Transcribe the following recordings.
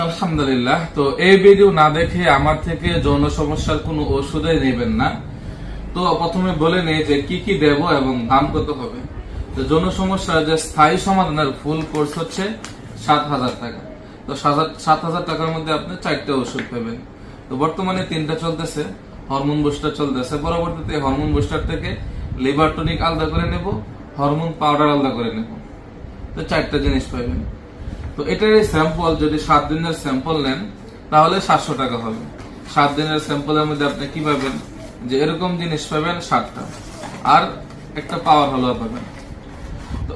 আলহামদুলিল্লাহ। তো এই ভিডিও না দেখে আমার থেকে যৌন সমস্যার কোনো ওষুধে নেবেন না। তো প্রথমে বলে নেই যে কি কি দেব এবং দাম কত হবে। তো যৌন সমস্যার যে স্থায়ী সমাধানের ফুল কোর্স হচ্ছে 7,000 টাকা। তো 7,000 টাকার মধ্যে আপনি 4টা ওষুধ পাবেন। তো বর্তমানে 3টা চলতেছে, হরমোন বুস্টার চলতেছে। পরবর্তীতে হরমোন বুস্টার থেকে লিভার টনিক আলাদা করে নেব, হরমোন পাউডার আলাদা করে নেব। তো 4টা জিনিস পাবেন। তো এটার স্যাম্পল যদি 7 দিনের স্যাম্পল নেন তাহলে 700 টাকা হবে। 7 দিনের স্যাম্পলের মধ্যে আপনি কি পাবেন, যে এরকম জিনিস পাবেন 7টা, আর একটা পাওয়ার হালুয়া পাবেন। তো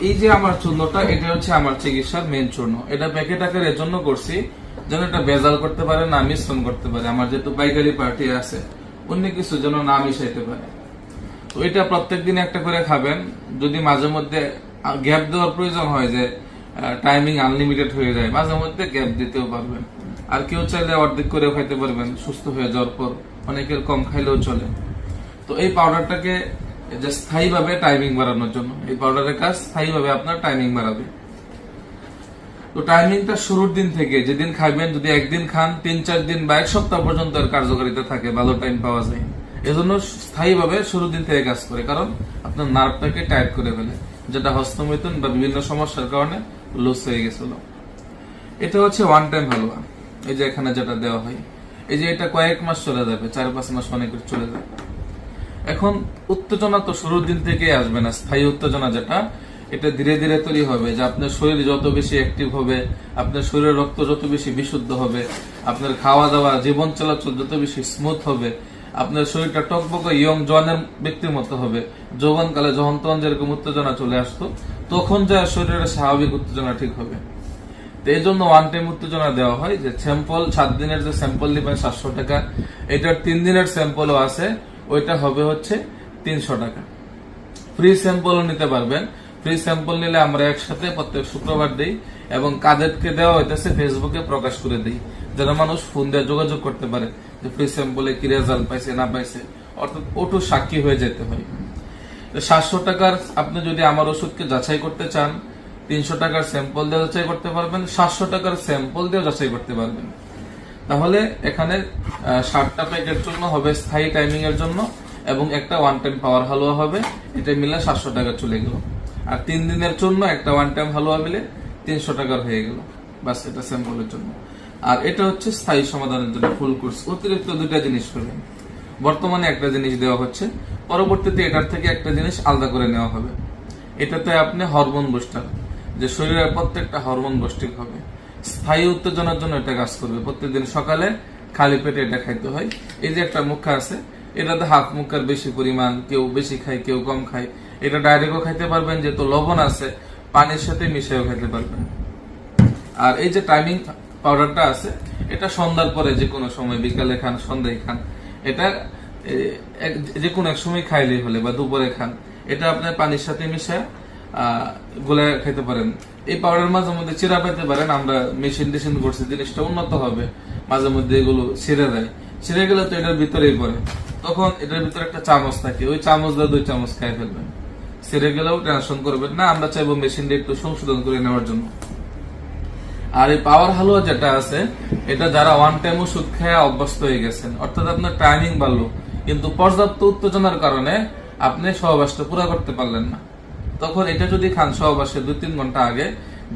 এই যে আমার চূর্ণটা, এটা হচ্ছে আমার চিকিৎসার মেন চূর্ণ। এটা প্যাকেট আকারে এর জন্য করছি যেন এটা ভেজাল করতে পারে না, মিশ্রণ করতে পারে। আমার যেহেতু পাইকারি পার্টি আছে, অন্য কিছু যেন না মিশাইতে পারে। তো এটা প্রত্যেকদিন একটা করে খাবেন। যদি মাঝে মধ্যে গ্যাপ দেওয়ার প্রয়োজন হয়, যে টাইমিং আনলিমিটেড হয়ে যায়, মাঝে মধ্যে গ্যাপ দিতেও পারবেন। আর কেউ চাইলে অর্ধেক করেও খাইতে পারবেন সুস্থ হয়ে যাওয়ার পর। অনেকের কম খাইলেও চলে। তো এই পাউডারটাকে যে স্থায়ীভাবে টাইমিং বাড়ানোর জন্য, এই পাউডারের কাজ স্থায়ীভাবে আপনার টাইমিং বাড়াবে। তো টাইমিংটা শুরুর দিন থেকে, যেদিন খাইবেন, যদি একদিন খান 3-4 দিন বা 1 সপ্তাহ পর্যন্ত এর কার্যকারিতা থাকে, ভালো টাইম পাওয়া যায়। এজন্য স্থায়ীভাবে শুরুর দিন থেকে কাজ করে, কারণ আপনার নার্ভটাকে টাইট করে ফেলে, যেটা হস্তমৈথুন বা বিভিন্ন সমস্যার কারণে লুজ হয়ে গেছিল। এটা হচ্ছে ওয়ান টাইম হালুয়া। এই যে এখানে যেটা দেওয়া হয়, এই যে এটা কয়েক মাস চলে যাবে, 4-5 মাস অনেকের চলে যাবে। এখন উত্তেজনা তো শুরুর দিন থেকে আসবে না। স্থায়ী উত্তেজনা যেটা, এটা ধীরে ধীরে তৈরি হবে। যে আপনার শরীর যত বেশি অ্যাক্টিভ হবে, আপনার শরীরের রক্ত যত বেশি বিশুদ্ধ হবে, আপনার খাওয়া দাওয়া, জীবন চলাচল যত বেশি স্মুথ হবে, আপনার শরীরটা টকবকে ইয়ং জওয়ানের ব্যক্তির মতো হবে। যৌবনকালে যখন তখন যেরকম উত্তেজনা চলে আসতো, তখন যা শরীরের স্বাভাবিক উত্তেজনা ঠিক হবে। তো এই জন্য ওয়ান টাইম উত্তেজনা দেওয়া হয়। যে স্যাম্পল 7 দিনের যে স্যাম্পল নেবেন 700 টাকা, এটার 3 দিনের স্যাম্পলও আছে, ওইটা হবে হচ্ছে 300 টাকা। ফ্রি স্যাম্পলও নিতে পারবেন। ফ্রি স্যাম্পল নিলে আমরা একসাথে প্রত্যেক শুক্রবার দিই, এবং কাদেরকে দেওয়া হইতেছে ফেসবুকে প্রকাশ করে দিই, যেন মানুষ ফোন দিয়ে যোগাযোগ করতে পারে যে ফ্রি স্যাম্পলে কি রেজাল্ট পাইছে না পাইছে, অর্থাৎ ওটু সাক্ষী হয়ে যেতে হয়। 700 টাকার আপনি যদি আমার ওষুধকে যাচাই করতে চান, 300 টাকার স্যাম্পল দিয়ে যাচাই করতে পারবেন, 700 টাকার স্যাম্পল দিয়ে যাচাই করতে পারবেন। তাহলে এখানে 7টা প্যাকেট জন্য হবে স্থায়ী টাইমিং এর জন্য, এবং একটা ওয়ান টাইম পাওয়ার হালুয়া হবে। এটা মিলে 700 টাকা চলে গেল। আর 3 দিনের জন্য একটা ওয়ান টাইম হালুয়া মিলে 300 টাকার হয়ে গেল, বাস। এটা স্যাম্পলের জন্য। আর এটা হচ্ছে স্থায়ী সমাধানের জন্য ফুল কোর্স। অতিরিক্ত 2টা জিনিস পাবেন। বর্তমানে একটা জিনিস দেওয়া হচ্ছে, পরবর্তীতে এটার থেকে একটা জিনিস আলাদা করে নেওয়া হবে। এটাতে আপনি হরমোন বুস্টার, যে শরীরের প্রত্যেকটা হরমোন বুস্টিং হবে। স্থায়ী উত্তেজনার জন্য এটা কাজ করবে। প্রত্যেকদিন সকালে খালি পেটে এটা খাইতে হয়। এই যে একটা মুখা আছে, এটাতে হাফ মুখার বেশি পরিমাণ, কেউ বেশি খায় কেউ কম খায়। এটা ডাইরেক্টও খাইতে পারবেন, যেহেতু লবণ আছে, পানির সাথে মিশিয়েও খাইতে পারবেন। আর এই যে টাইমিং পাউডারটা আছে, এটা সন্ধ্যার পরে যে কোনো সময়, বিকালে খান, সন্ধ্যায় খান, এটা যে কোনো এক সময় খাইলেই হলে, বা দুপুরে খান। এটা আপনার পানির সাথে মিশিয়ে গুলে খেতে পারেন। এই পাউডার মাঝে মধ্যে চিরা পেতে পারেন। আমরা মেশিন টেশিন করছি, জিনিসটা উন্নত হবে। মাঝে মধ্যে এগুলো ছিঁড়ে দেয়, ছিঁড়ে গেলে তো এটার ভিতরেই পড়ে, তখন এটার ভিতরে একটা চামচ থাকে, ওই চামচ দিয়ে 2 চামচ খাই ফেলবেন। ছিঁড়ে গেলেও টেনশন করবেন না, আমরা চাইবো মেশিনটা একটু সংশোধন করে নেওয়ার জন্য। আর এই পাওয়ার হালুয়া যেটা আছে, এটা যারা ওয়ান টাইম ওষুধ খেয়ে অভ্যস্ত হয়ে গেছেন, অর্থাৎ আপনার টাইমিং বাড়লো, কিন্তু পর্যাপ্ত উত্তেজনার কারণে আপনি সহবাসটা পুরো করতে পারলেন না, তখন এটা যদি খান সহবাসের 2-3 ঘন্টা আগে,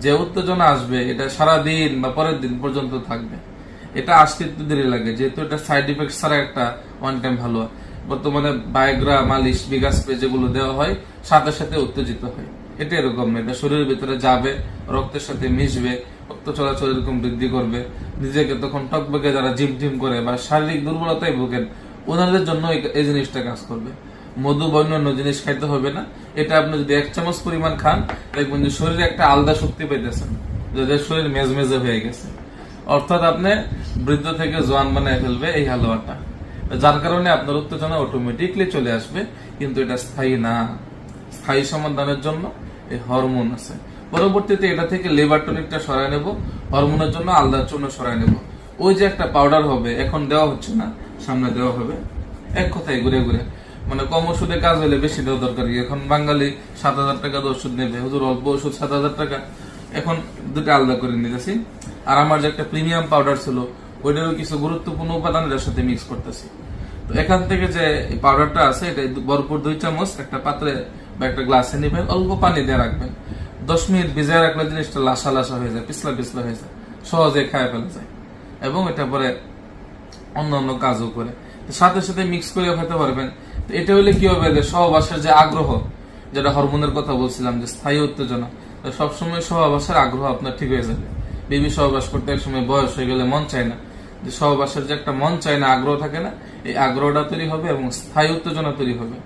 যে উত্তেজনা আসবে এটা সারাদিন বা পরের দিন পর্যন্ত থাকবে। এটা আসতে একটু দেরি লাগে, যেহেতু এটা সাইড ইফেক্ট ছাড়া একটা ওয়ান টাইম হালুয়া। বর্তমানে বায়োগ্রা, মালিশ, বিগাস স্প্রে যেগুলো দেওয়া হয়, সাথে সাথে উত্তেজিত হয়। এটা এরকম না, এটা শরীরের ভিতরে যাবে, রক্তের সাথে মিশবে, রক্ত চলাচল এরকম বৃদ্ধি করবে। নিজেকে তখন টকবকে যারা জিম টিম করে বা শারীরিক দুর্বলতায় ভোগেন, ওনাদের জন্য এই জিনিসটা কাজ করবে। মধু বা অন্যান্য জিনিস খাইতে হবে না। এটা আপনি যদি 1 চামচ পরিমাণ খান, দেখবেন যে শরীরে একটা আলাদা শক্তি পাইতেছেন, যাদের শরীর মেজমেজে হয়ে গেছে। অর্থাৎ আপনি বৃদ্ধ থেকে জোয়ান বানায় ফেলবে এই হালুয়াটা, যার কারণে আপনার উত্তেজনা অটোমেটিকলি চলে আসবে। কিন্তু এটা স্থায়ী না। স্থায়ী সমাধানের জন্য এই হরমোন আছে। পরবর্তীতে এটা থেকে লিভার টনিকটা সরাই নেব, হরমোনের জন্য আলাদা চূর্ণ সরাই নেব। ওই যে একটা পাউডার হবে, এখন দেওয়া হচ্ছে না, সামনে দেওয়া হবে। এক কথায় ঘুরে ঘুরে, মানে কম ওষুধে কাজ হলে বেশি দেওয়া দরকার। এখন বাঙালি 7,000 টাকা ওষুধ নেবে, হুজুর অল্প ওষুধ 7,000 টাকা, এখন 2টা আলাদা করে নিতেছি। আর আমার যে একটা প্রিমিয়াম পাউডার ছিল ওইটারও কিছু গুরুত্বপূর্ণ উপাদান এর সাথে মিক্স করতেছি। তো এখান থেকে যে পাউডারটা আছে এটা ভরপুর 2 চামচ একটা পাত্রে বা একটা গ্লাসে নিবেন, অল্প পানি দিয়ে রাখবেন। 10 মিনিট ভিজায় রাখলে জিনিসটা লাসা লাসা হয়ে যায়, পিছলা পিছলা হয়ে যায়, সহজে খায় ফেলা যায় এবং এটা পরে অন্য অন্য কাজও করে। সাথে সাথে মিক্স করে খেতে পারবেন। তো এটা হলে কি হবে যে সহবাসের যে আগ্রহ, যেটা হরমোনের কথা বলছিলাম যে স্থায়ী উত্তেজনা, সবসময় সহবাসের আগ্রহ আপনার ঠিক হয়ে যাবে। বেবি সহবাস করতে এক সময় বয়স হয়ে গেলে মন চায় না, যে সহবাসের যে একটা মন চায় না, আগ্রহ থাকে না, এই আগ্রহটা তৈরি হবে এবং স্থায়ী উত্তেজনা তৈরি হবে।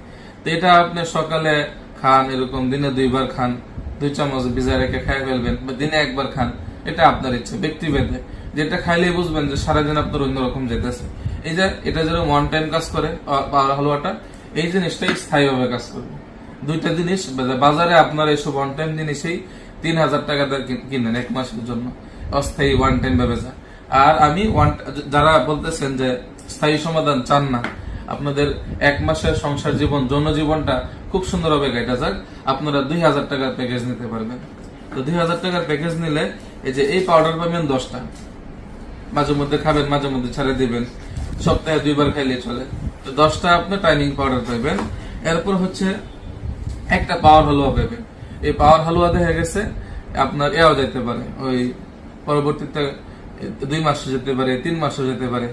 তো এটা আপনি সকালে খান, এরকম দিনে 2 বার খান, 2 চামচ ভিজায় রেখে খাই ফেলবেন, বা দিনে 1 বার খান, এটা আপনার ইচ্ছে ব্যক্তিভেদে। যেটা খাইলেই বুঝবেন যে সারাদিন আপনার অন্যরকম যেতেছে। এই যে এটা যেরকম ওয়ান টাইম কাজ করে পাউডার হালুয়াটা, এই জিনিসটাই স্থায়ীভাবে কাজ করবে। 2টা জিনিস বাজারে আপনার এইসব ওয়ান টাইম জিনিসই 3000 টাকা কিনেন 1 মাসের জন্য, অস্থায়ী ওয়ান টাইম ভাবে যা। আর আমি যারা বলতেছেন যে স্থায়ী সমাধান চান না, আপনাদের 1 মাসের সংসার জীবন, যৌন জীবনটা খুব সুন্দরভাবে কেটে যাক, আপনারা 2000 টাকার প্যাকেজ নিতে পারবেন। তো 2000 টাকার প্যাকেজ নিলে এই যে এই পাউডার পাবেন 10টা, মাঝে মধ্যে খাবেন, মাঝে মধ্যে ছেড়ে দিবেন, সপ্তাহে 2 বার খাইলে চলে। তো 10টা আপনি টাইনিং পাউডার পাবেন। এরপর হচ্ছে একটা পাওয়ার হালুয়া পাবেন। এই পাওয়ার হালুয়া দেখা গেছে আপনার এও যেতে পারে, ওই পরবর্তীতে 2 মাসও যেতে পারে, 3 মাসও যেতে পারে,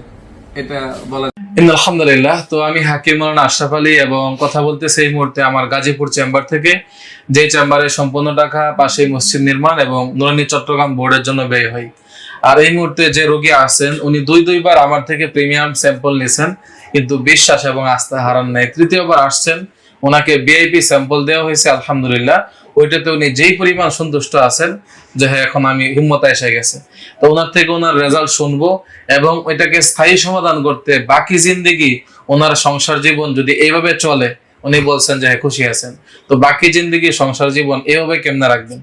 এটা বলা। আলহামদুলিল্লাহ। তো আমি হাকিম মাওলানা আশরাফ আলী এবং কথা বলতেছি এই মুহূর্তে আমার গাজীপুর চেম্বার থেকে, যে চেম্বারে সম্পূর্ণ টাকা পাশে মসজিদ নির্মাণ এবং নুরানী চট্টগ্রাম বোর্ডের জন্য ব্যয় হয়। আর এই মুহূর্তে যে রোগী আছেন উনি 2 বার আমার থেকে প্রিমিয়াম স্যাম্পল নিয়েছেন, কিন্তু বিশ্বাস এবং আস্থা হারান নাই। 3য়বার আসছেন, ওনাকে ভিআইপি স্যাম্পল দেওয়া হয়েছে, আলহামদুলিল্লাহ ওইটাতে উনি যেই পরিমাণ সন্তুষ্ট আছেন যে হ্যাঁ এখন আমি হিম্মত এসে গেছে। তো ওনার থেকে ওনার রেজাল্ট শুনবো এবং ওইটাকে স্থায়ী সমাধান করতে বাকি জিন্দেগি ওনার সংসার জীবন যদি এইভাবে চলে, উনি বলছেন যে হ্যাঁ খুশি আছেন, তো বাকি জিন্দেগি সংসার জীবন এইভাবে কেমনে রাখবেন।